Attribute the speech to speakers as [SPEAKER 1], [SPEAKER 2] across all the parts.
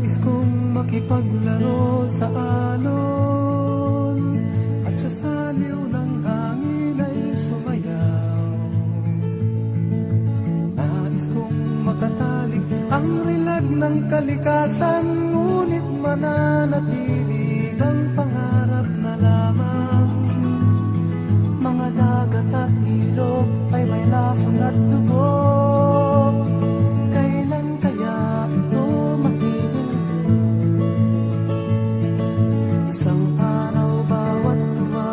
[SPEAKER 1] Nais kong makipaglaro sa alon at sa saliw ng hangin ay sumayaw. Nais kong makatalik ang rilag ng kalikasan, ngunit mananatili ng pangarap na lamang. Mga dagat at ilog ay may lason at dugo. Kailan kaya ito mahihinto? Isang araw bawat tuwa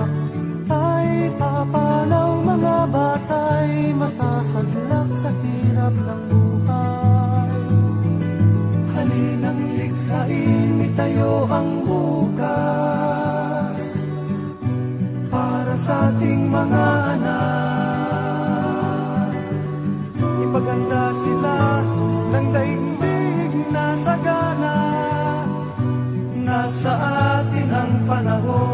[SPEAKER 1] ay papalaw. Mga bata'y masasadlak sa hirap ng buhay. Halinang likhain, itayo ang bukas para sa ating mga anak. Ipaganda sila ng daigdig na sagana, nasa atin ang panahon.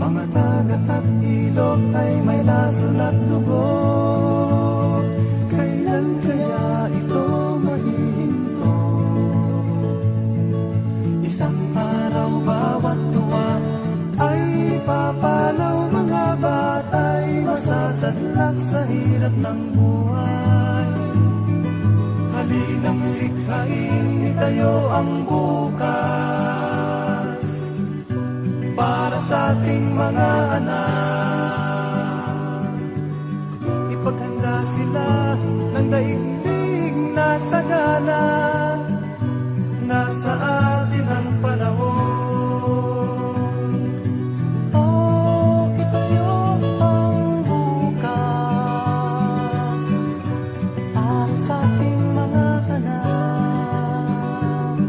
[SPEAKER 1] Mga dagat at ilog ay may lason at dugo. Kailan kaya ito mahihinto? Isang araw bawat tuwa ay papalaw. Mga bata'y masasadlak sa hirap ng buhay. Halinang likhain, itayo ang bukas para sa ating mga anak. Ipaghanda sila ng daigdig na sagana, nasa atin ang panahon. Oh, itayo ang bukas para sa ating mga anak.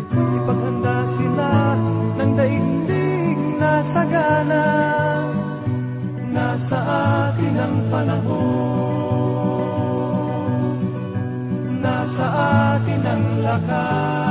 [SPEAKER 1] Ipaghanda sila ng daigdig na sagana, nasa atin ang panahon. Nasa atin ang lakas.